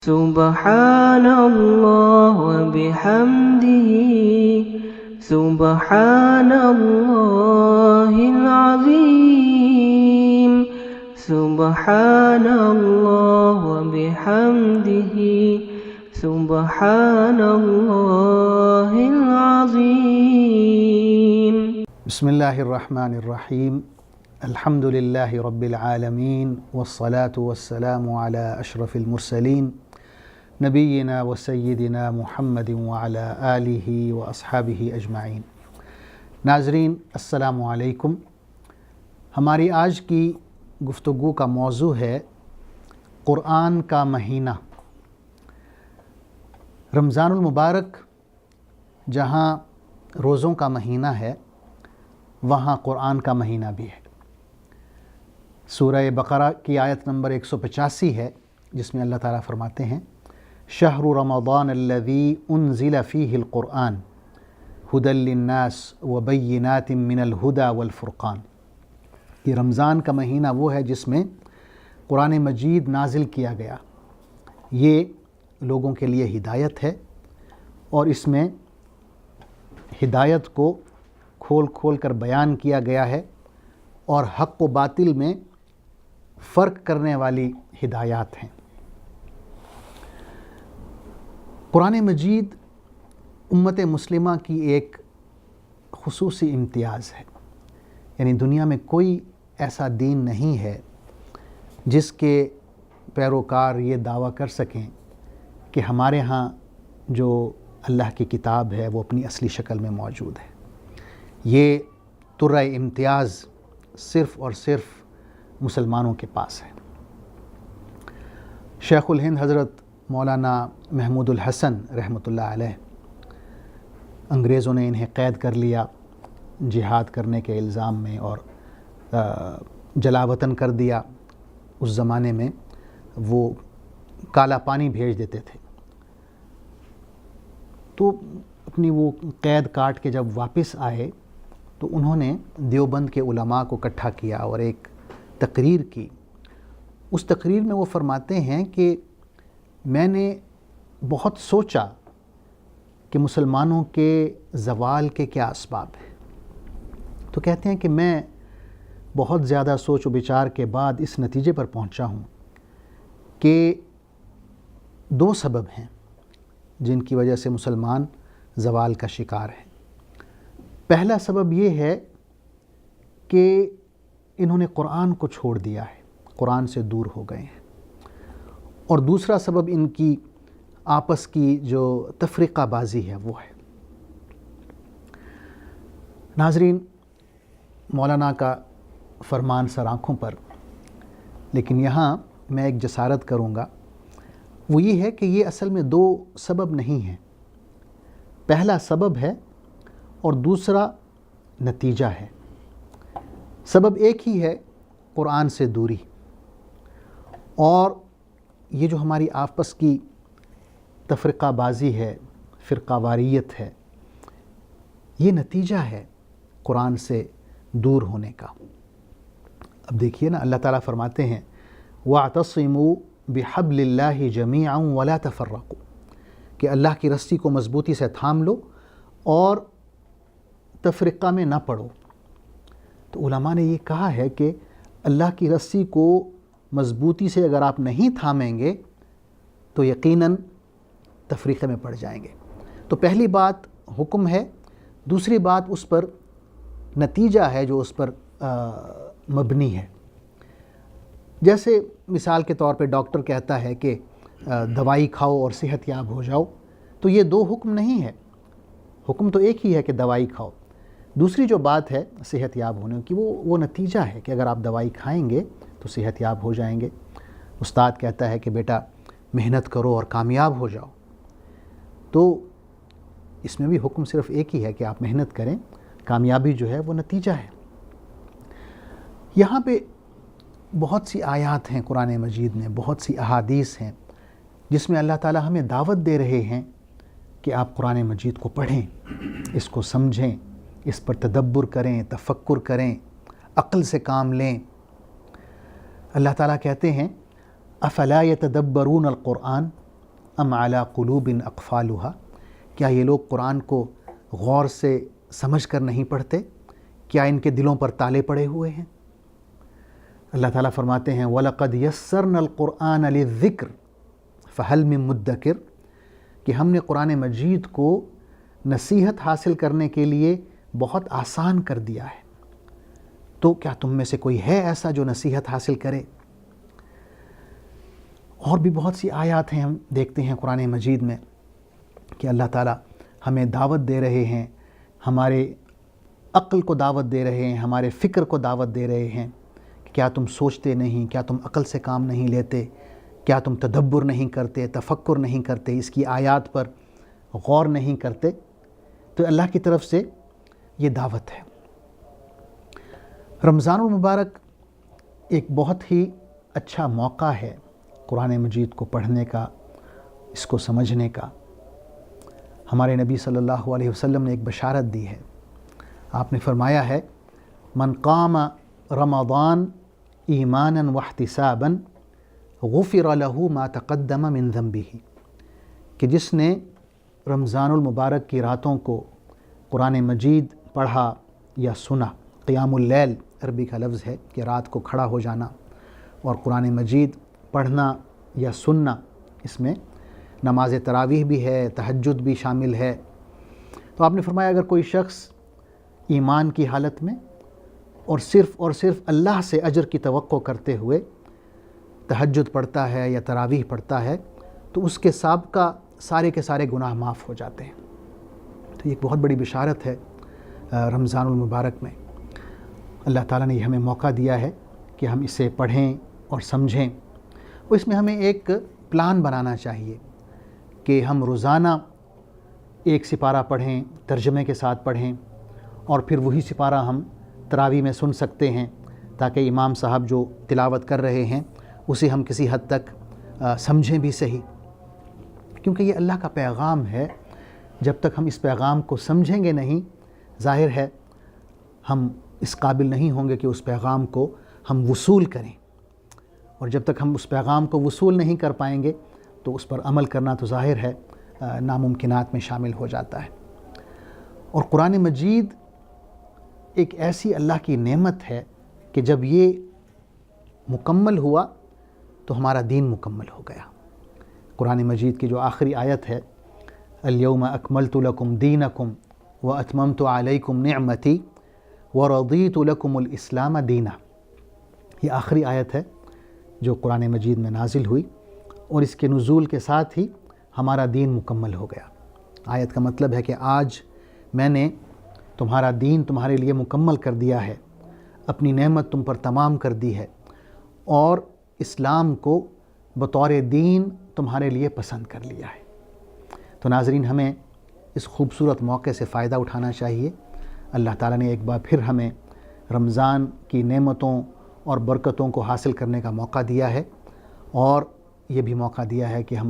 سبحان اللہ وبحمدہ سبحان اللہ العظیم سبحان اللہ وبحمدہ سبحان اللہ العظیم۔ بسم اللہ الرحمن الرحیم۔ الحمد للہ رب العالمین والصلاة والسلام علی اشرف المرسلین نبینا و سیدنا محمد وعلی آلہ و اصحابہ اجمعین۔ ناظرین السلام علیکم۔ ہماری آج کی گفتگو کا موضوع ہے قرآن کا مہینہ۔ رمضان المبارک جہاں روزوں کا مہینہ ہے وہاں قرآن کا مہینہ بھی ہے۔ سورہ بقرہ کی آیت نمبر 185 ہے جس میں اللہ تعالیٰ فرماتے ہیں شہر رمضان الذی انزل فیہ القرآن ھدی للناس وبینات من الھدی والفرقان۔ یہ رمضان کا مہینہ وہ ہے جس میں قرآن مجید نازل کیا گیا۔ یہ لوگوں کے لیے ہدایت ہے اور اس میں ہدایت کو کھول کھول کر بیان کیا گیا ہے اور حق و باطل میں فرق کرنے والی ہدایات ہیں۔ قرآن مجید امت مسلمہ کی ایک خصوصی امتیاز ہے، یعنی دنیا میں کوئی ایسا دین نہیں ہے جس کے پیروکار یہ دعویٰ کر سکیں کہ ہمارے ہاں جو اللہ کی کتاب ہے وہ اپنی اصلی شکل میں موجود ہے۔ یہ ترہ امتیاز صرف اور صرف مسلمانوں کے پاس ہے۔ شیخ الہند حضرت مولانا محمود الحسن رحمۃ اللہ علیہ، انگریزوں نے انہیں قید کر لیا جہاد کرنے کے الزام میں اور جلا وطن کر دیا۔ اس زمانے میں وہ کالا پانی بھیج دیتے تھے، تو اپنی وہ قید کاٹ کے جب واپس آئے تو انہوں نے دیوبند کے علماء کو اکٹھا کیا اور ایک تقریر کی۔ اس تقریر میں وہ فرماتے ہیں کہ میں نے بہت سوچا کہ مسلمانوں کے زوال کے کیا اسباب ہیں، تو کہتے ہیں کہ میں بہت زیادہ سوچ و بچار کے بعد اس نتیجے پر پہنچا ہوں کہ دو سبب ہیں جن کی وجہ سے مسلمان زوال کا شکار ہیں۔ پہلا سبب یہ ہے کہ انہوں نے قرآن کو چھوڑ دیا ہے، قرآن سے دور ہو گئے ہیں، اور دوسرا سبب ان کی آپس کی جو تفرقہ بازی ہے وہ ہے۔ ناظرین، مولانا کا فرمان سر آنکھوں پر، لیکن یہاں میں ایک جسارت کروں گا، وہ یہ ہے کہ یہ اصل میں دو سبب نہیں ہیں۔ پہلا سبب ہے اور دوسرا نتیجہ ہے۔ سبب ایک ہی ہے، قرآن سے دوری، اور یہ جو ہماری آپس کی تفرقہ بازی ہے، فرقہ واریت ہے، یہ نتیجہ ہے قرآن سے دور ہونے کا۔ اب دیکھیے نا، اللہ تعالیٰ فرماتے ہیں وَاعْتَصِمُوا بِحَبْلِ اللَّهِ جَمِيعًا وَلَا تَفَرَّقُوا، کہ اللہ کی رسی کو مضبوطی سے تھام لو اور تفرقہ میں نہ پڑو۔ تو علماء نے یہ کہا ہے کہ اللہ کی رسی کو مضبوطی سے اگر آپ نہیں تھامیں گے تو یقیناً تفریقے میں پڑ جائیں گے۔ تو پہلی بات حکم ہے، دوسری بات اس پر نتیجہ ہے جو اس پر مبنی ہے۔ جیسے مثال کے طور پہ ڈاکٹر کہتا ہے کہ دوائی کھاؤ اور صحت یاب ہو جاؤ، تو یہ دو حکم نہیں ہے، حکم تو ایک ہی ہے کہ دوائی کھاؤ۔ دوسری جو بات ہے صحت یاب ہونے کی، وہ نتیجہ ہے کہ اگر آپ دوائی کھائیں گے تو صحت یاب ہو جائیں گے۔ استاد کہتا ہے کہ بیٹا محنت کرو اور کامیاب ہو جاؤ، تو اس میں بھی حکم صرف ایک ہی ہے کہ آپ محنت کریں، کامیابی جو ہے وہ نتیجہ ہے۔ یہاں پہ بہت سی آیات ہیں قرآن مجید میں، بہت سی احادیث ہیں جس میں اللہ تعالیٰ ہمیں دعوت دے رہے ہیں کہ آپ قرآن مجید کو پڑھیں، اس کو سمجھیں، اس پر تدبر کریں، تفکر کریں، عقل سے کام لیں۔ اللہ تعالیٰ کہتے ہیں افلا یتدبرون القرآن، ام علی قلوب اقفالها، کیا یہ لوگ قرآن کو غور سے سمجھ کر نہیں پڑھتے؟ کیا ان کے دلوں پر تالے پڑے ہوئے ہیں؟ اللہ تعالیٰ فرماتے ہیں وَلَقَدْ يَسَّرْنَا الْقُرْآنَ لِلذِّكْرِ فَهَلْ مِن مُدَّكِرٍ، کہ ہم نے قرآن مجید کو نصیحت حاصل کرنے کے لیے بہت آسان کر دیا ہے، تو کیا تم میں سے کوئی ہے ایسا جو نصیحت حاصل کرے؟ اور بھی بہت سی آیات ہیں ہم دیکھتے ہیں قرآن مجید میں کہ اللہ تعالیٰ ہمیں دعوت دے رہے ہیں، ہمارے عقل کو دعوت دے رہے ہیں، ہمارے فکر کو دعوت دے رہے ہیں کہ کیا تم سوچتے نہیں، کیا تم عقل سے کام نہیں لیتے، کیا تم تدبر نہیں کرتے، تفکر نہیں کرتے، اس کی آیات پر غور نہیں کرتے؟ تو اللہ کی طرف سے یہ دعوت ہے۔ رمضان المبارک ایک بہت ہی اچھا موقع ہے قرآن مجید کو پڑھنے کا، اس کو سمجھنے کا۔ ہمارے نبی صلی اللہ علیہ وسلم نے ایک بشارت دی ہے، آپ نے فرمایا ہے من قام رمضان ایمانا واحتسابا غفر له ما تقدم من ذنبه، کہ جس نے رمضان المبارک کی راتوں کو قرآن مجید پڑھا یا سنا، قیام اللیل عربی کا لفظ ہے کہ رات کو کھڑا ہو جانا، اور قرآن مجید پڑھنا یا سننا، اس میں نماز تراویح بھی ہے، تہجد بھی شامل ہے۔ تو آپ نے فرمایا اگر کوئی شخص ایمان کی حالت میں اور صرف اللہ سے اجر کی توقع کرتے ہوئے تہجد پڑھتا ہے یا تراویح پڑھتا ہے تو اس کے سابقہ سارے کے سارے گناہ معاف ہو جاتے ہیں۔ تو یہ ایک بہت بڑی بشارت ہے رمضان المبارک میں۔ اللہ تعالیٰ نے یہ ہمیں موقع دیا ہے کہ ہم اسے پڑھیں اور سمجھیں، اور اس میں ہمیں ایک پلان بنانا چاہیے کہ ہم روزانہ ایک سپارہ پڑھیں، ترجمے کے ساتھ پڑھیں، اور پھر وہی سپارہ ہم تراویح میں سن سکتے ہیں تاکہ امام صاحب جو تلاوت کر رہے ہیں اسے ہم کسی حد تک سمجھیں بھی صحیح، کیونکہ یہ اللہ کا پیغام ہے۔ جب تک ہم اس پیغام کو سمجھیں گے نہیں، ظاہر ہے ہم اس قابل نہیں ہوں گے کہ اس پیغام کو ہم وصول کریں، اور جب تک ہم اس پیغام کو وصول نہیں کر پائیں گے تو اس پر عمل کرنا تو ظاہر ہے ناممکنات میں شامل ہو جاتا ہے۔ اور قرآن مجید ایک ایسی اللہ کی نعمت ہے کہ جب یہ مکمل ہوا تو ہمارا دین مکمل ہو گیا۔ قرآن مجید کی جو آخری آیت ہے الیوم اکملت لکم دینکم واتممت علیکم نعمتی ورضیت لکم الاسلام دینا، یہ آخری آیت ہے جو قرآن مجید میں نازل ہوئی، اور اس کے نزول کے ساتھ ہی ہمارا دین مکمل ہو گیا۔ آیت کا مطلب ہے کہ آج میں نے تمہارا دین تمہارے لیے مکمل کر دیا ہے، اپنی نعمت تم پر تمام کر دی ہے، اور اسلام کو بطور دین تمہارے لیے پسند کر لیا ہے۔ تو ناظرین، ہمیں اس خوبصورت موقع سے فائدہ اٹھانا چاہیے۔ اللہ تعالیٰ نے ایک بار پھر ہمیں رمضان کی نعمتوں اور برکتوں کو حاصل کرنے کا موقع دیا ہے، اور یہ بھی موقع دیا ہے کہ ہم